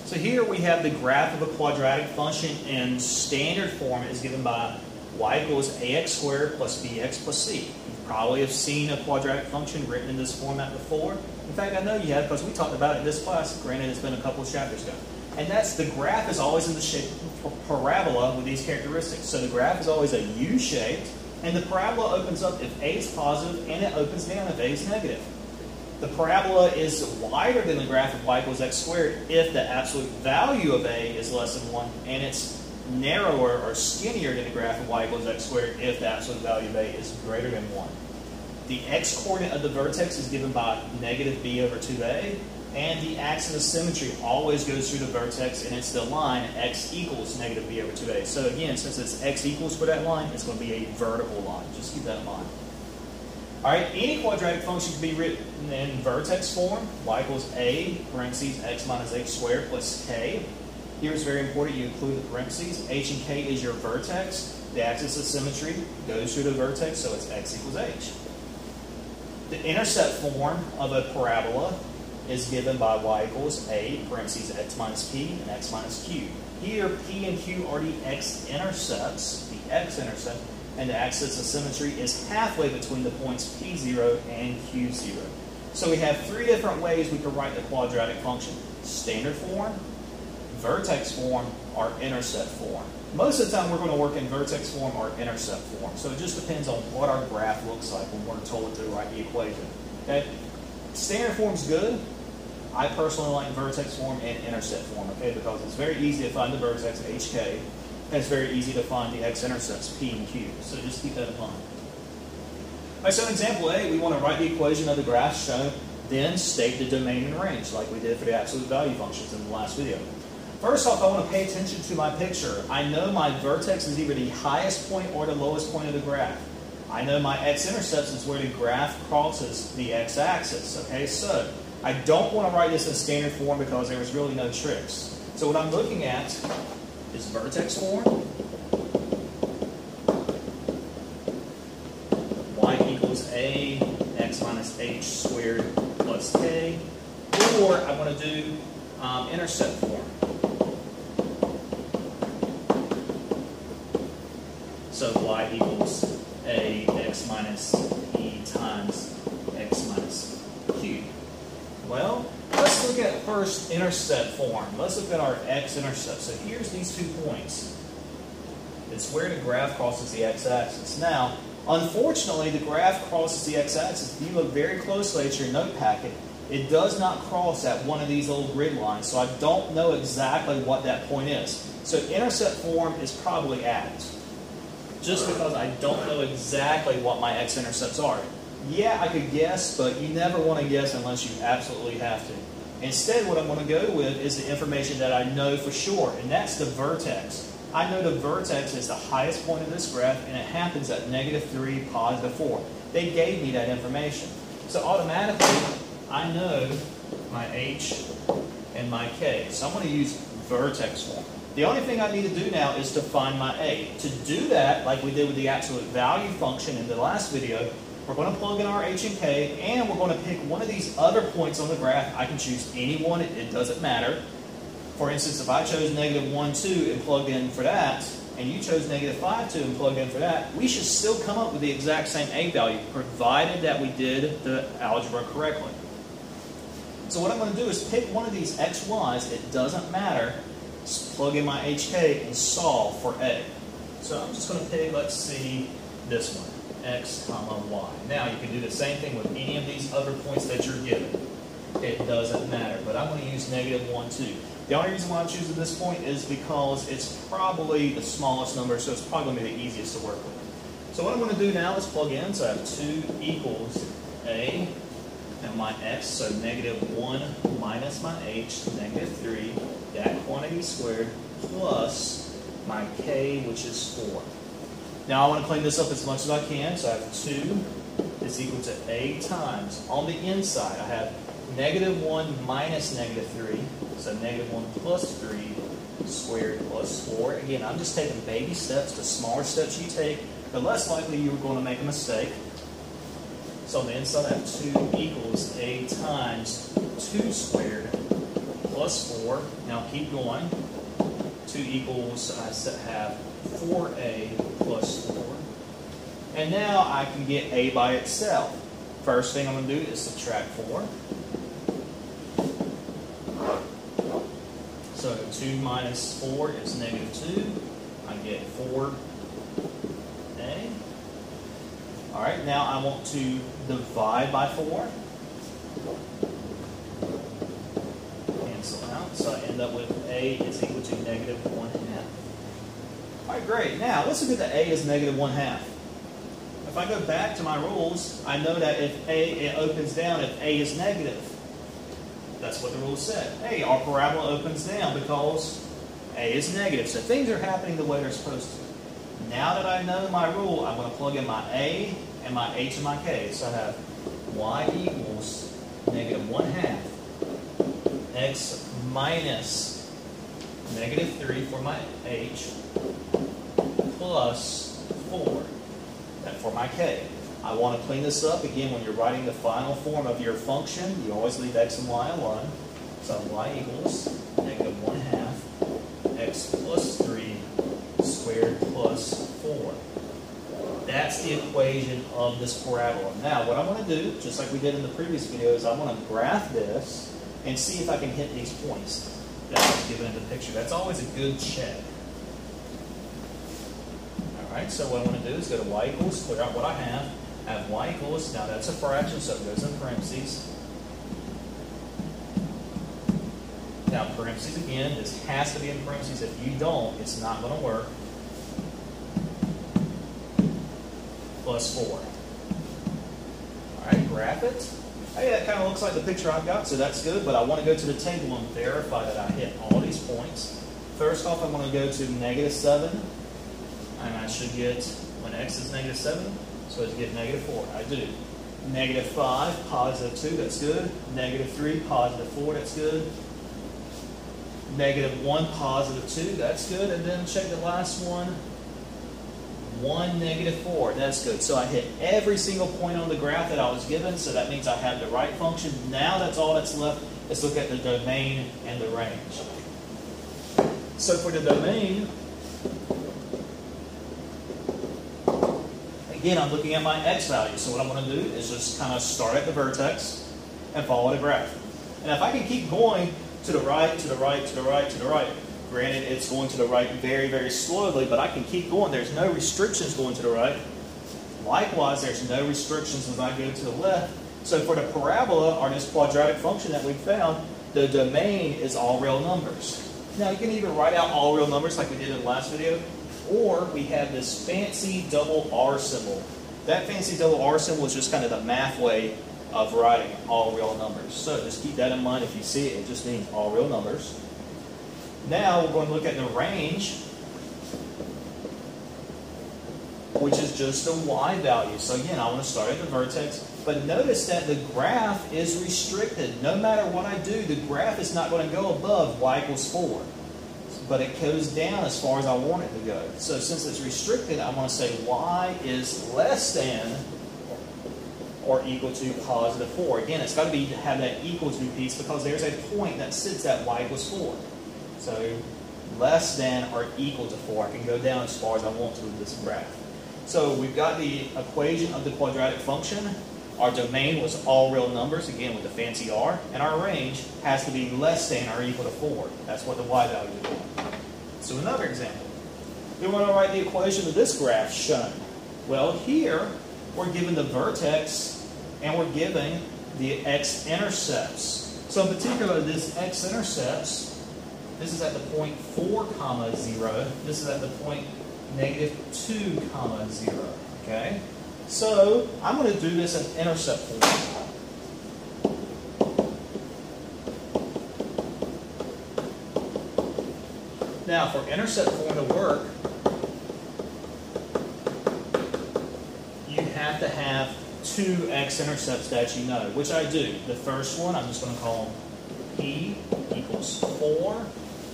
So here we have the graph of a quadratic function in standard form is given by y equals ax squared plus bx plus c. You probably have seen a quadratic function written in this format before. In fact, I know you have because we talked about it in this class. Granted, it's been a couple of chapters ago. And that's the graph is always in the shape of a parabola with these characteristics. So the graph is always a U-shaped, and the parabola opens up if a is positive, and it opens down if a is negative. The parabola is wider than the graph of y equals x squared if the absolute value of a is less than 1, and it's narrower or skinnier than the graph of y equals x squared if the absolute value of a is greater than 1. The x-coordinate of the vertex is given by negative b over 2a, and the axis of symmetry always goes through the vertex, and it's the line x equals negative b over 2a. So again, since it's x equals for that line, it's going to be a vertical line. Just keep that in mind. All right, any quadratic function can be written in vertex form. Y equals a, parentheses, x minus h squared plus k. Here it's very important you include the parentheses. H and k is your vertex. The axis of symmetry goes through the vertex, so it's x equals h. The intercept form of a parabola is given by y equals a, parentheses, x minus p, and x minus q. Here, p and q are the x-intercepts, and the axis of symmetry is halfway between the points p0 and q0. So we have three different ways we can write the quadratic function: standard form, vertex form, or intercept form. Most of the time we're going to work in vertex form or intercept form. So it just depends on what our graph looks like when we're told to write the equation. Okay? Standard form is good. I personally like vertex form and intercept form, okay, because it's very easy to find the vertex, hk, and it's very easy to find the x-intercepts, p and q. So just keep that in mind. All right, so in example A, we want to write the equation of the graph shown, then state the domain and range, like we did for the absolute value functions in the last video. First off, I want to pay attention to my picture. I know my vertex is either the highest point or the lowest point of the graph. I know my x-intercepts is where the graph crosses the x-axis, okay? So I don't want to write this in standard form because there is really no tricks. So what I'm looking at is vertex form, y equals a, x minus h squared plus k, or I want to do intercept form. So y equals a, x minus e times x minus q. Well, let's look at first intercept form. Let's look at our x-intercept. So here's these 2 points. It's where the graph crosses the x-axis. Now, unfortunately, the graph crosses the x-axis. If you look very closely at your note packet, it does not cross at one of these little grid lines, so I don't know exactly what that point is. So intercept form is probably at, just because I don't know exactly what my x-intercepts are. Yeah, I could guess, but you never want to guess unless you absolutely have to. Instead, what I'm going to go with is the information that I know for sure, and that's the vertex. I know the vertex is the highest point of this graph, and it happens at -3, +4. They gave me that information. So automatically, I know my h and my k. So I'm going to use vertex form. The only thing I need to do now is to find my a. To do that, like we did with the absolute value function in the last video, we're going to plug in our h and k, and we're going to pick one of these other points on the graph. I can choose any one, it doesn't matter. For instance, if I chose -1, 2 and plugged in for that, and you chose -5, 2 and plugged in for that, we should still come up with the exact same a value, provided that we did the algebra correctly. So what I'm going to do is pick one of these x, y's, it doesn't matter, plug in my hk, and solve for a. So I'm just going to pick, let's see, this one. X, comma, y. Now you can do the same thing with any of these other points that you're given. It doesn't matter, but I'm going to use -1, 2. The only reason why I'm choosing this point is because it's probably the smallest number, so it's probably going to be the easiest to work with. So what I'm going to do now is plug in. So I have 2 equals a, and my x, so -1 minus my h, -3, that quantity squared, plus my k, which is 4. Now I want to clean this up as much as I can, so I have 2 is equal to a times. On the inside, I have -1 minus -3, so -1 plus 3 squared plus 4. Again, I'm just taking baby steps. The smaller steps you take, the less likely you're going to make a mistake. So on the inside, I have 2 equals a times 2 squared plus plus 4. Now keep going. 2 equals, I have 4a plus 4. And now I can get a by itself. First thing I'm going to do is subtract 4. So 2 minus 4 is negative 2. I get 4a. All right, now I want to divide by 4. Cancel out. So I end up with a is equal to negative 1/2. All right, great. Now let's look at the a is negative 1/2. If I go back to my rules, I know that if it opens down if a is negative. That's what the rule said. Hey, our parabola opens down because a is negative. So things are happening the way they're supposed to. Now that I know my rule, I'm going to plug in my a and my h and my k. So I have y equals negative 1/2 x minus negative 3 for my h plus 4 for my k. I want to clean this up. Again, when you're writing the final form of your function, you always leave x and y alone. So y equals negative 1/2 x plus 3 squared plus 4. That's the equation of this parabola. Now, what I'm going to do, just like we did in the previous video, is I'm going to graph this and see if I can hit these points that I was given in the picture. That's always a good check. Alright, so what I'm going to do is go to y equals, clear out what I have. I have y equals, now that's a fraction, so it goes in parentheses. Now, parentheses again, this has to be in parentheses. If you don't, it's not going to work. Plus 4. Alright, graph it. Hey, that kind of looks like the picture I've got, so that's good, but I want to go to the table and verify that I hit all these points. First off, I'm going to go to negative 7, and I should get, when x is negative 7, so I get negative 4. I do. Negative 5, positive 2, that's good. Negative 3, positive 4, that's good. Negative 1, positive 2, that's good. And then check the last one. 1, negative 4, that's good. So I hit every single point on the graph that I was given, so that means I have the right function. Now that's all that's left. Let's look at the domain and the range. So for the domain, again, I'm looking at my x value. So what I'm going to do is just kind of start at the vertex and follow the graph. And if I can keep going to the right, to the right, to the right, to the right, granted, it's going to the right very, very slowly, but I can keep going. There's no restrictions going to the right. Likewise, there's no restrictions as I go to the left. So for the parabola, or this quadratic function that we found, the domain is all real numbers. Now, you can either write out all real numbers like we did in the last video, or we have this fancy double R symbol. That fancy double R symbol is just kind of the math way of writing all real numbers. So just keep that in mind. If you see it, it just means all real numbers. Now we're going to look at the range, which is just the y value. So again, I want to start at the vertex, but notice that the graph is restricted. No matter what I do, the graph is not going to go above y equals 4, but it goes down as far as I want it to go. So since it's restricted, I want to say y is less than or equal to positive 4. Again, it's got to be have that equal to piece because there's a point that sits at y equals 4. So less than or equal to 4. I can go down as far as I want to with this graph. So we've got the equation of the quadratic function. Our domain was all real numbers, again with the fancy R, and our range has to be less than or equal to 4. That's what the y value is. So another example. We want to write the equation of this graph shown. Well, here we're given the vertex and we're given the x-intercepts. So in particular, this x-intercepts, this is at the point 4, 0. This is at the point negative 2, 0. Okay? So I'm going to do this in intercept form. Now, for intercept form to work, you have to have two x-intercepts that you know, which I do. The first one, I'm just going to call p equals 4.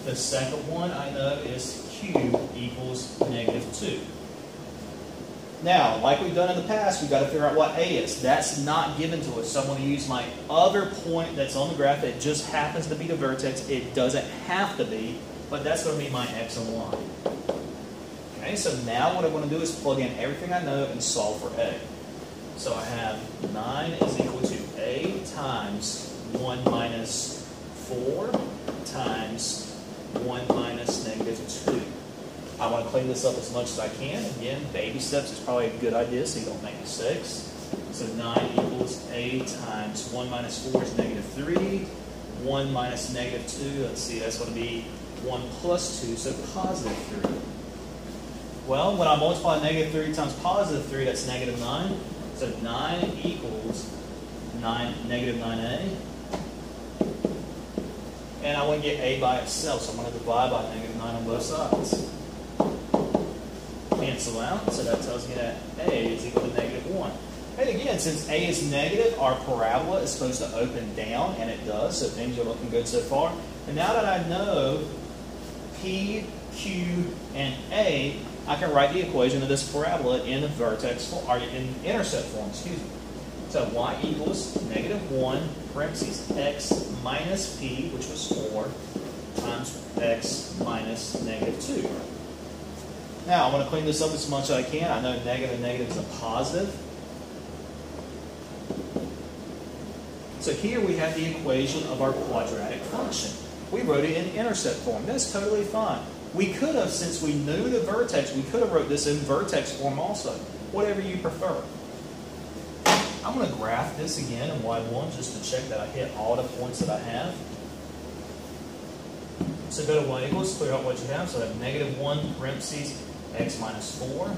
The second one I know is q equals negative 2. Now, like we've done in the past, we've got to figure out what A is. That's not given to us. So I'm going to use my other point that's on the graph. It just happens to be the vertex. It doesn't have to be, but that's going to be my X and Y. Okay, so now what I want to do is plug in everything I know and solve for A. So I have 9 is equal to A times 1 minus 4 times 1 minus negative 2. I want to clean this up as much as I can. Again, baby steps is probably a good idea so you don't make mistakes. So 9 equals A times 1 minus 4 is negative 3. 1 minus negative 2, let's see, that's going to be 1 plus 2, so positive 3. Well, when I multiply negative 3 times positive 3, that's negative 9. So 9 equals negative 9A. And I want to get A by itself, so I'm going to divide by negative 9 on both sides. Cancel out, so that tells me that A is equal to negative 1. And again, since A is negative, our parabola is supposed to open down, and it does, so things are looking good so far. And now that I know P, Q, and A, I can write the equation of this parabola in vertex form, or in intercept form, excuse me. So y equals negative 1, parentheses, x minus p, which was 4, times x minus negative 2. Now, I'm going to clean this up as much as I can. I know negative and negative is a positive. So here we have the equation of our quadratic function. We wrote it in intercept form. That's totally fine. We could have, since we knew the vertex, we could have wrote this in vertex form also. Whatever you prefer. I'm going to graph this again in Y1 just to check that I hit all the points that I have. So go to Y equals, clear out what you have. So I have negative 1, parentheses, x minus 4,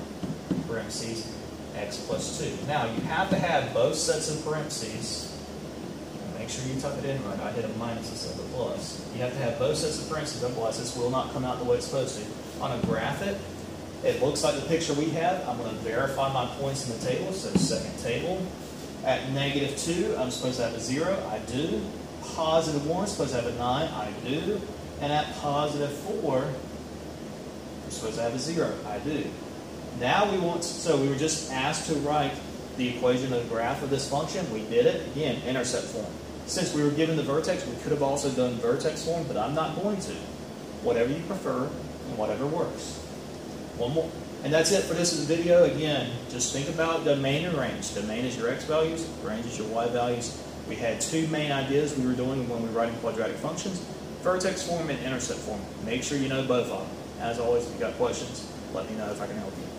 parentheses, x plus 2. Now, you have to have both sets of parentheses. Make sure you tuck it in right. I hit a minus instead of a plus. You have to have both sets of parentheses, otherwise this will not come out the way it's supposed to. I'm going to graph it. It looks like the picture we have. I'm going to verify my points in the table. So second table. At negative 2, I'm supposed to have a 0. I do. Positive 1, I'm supposed to have a 9. I do. And at positive 4, I'm supposed to have a 0. I do. Now we want to, so we were just asked to write the equation of the graph of this function. We did it. Again, intercept form. Since we were given the vertex, we could have also done vertex form, but I'm not going to. Whatever you prefer and whatever works. One more. And that's it for this video. Again, just think about domain and range. Domain is your x values, range is your y values. We had two main ideas we were doing when we were writing quadratic functions, vertex form and intercept form. Make sure you know both of them. As always, if you've got questions, let me know if I can help you.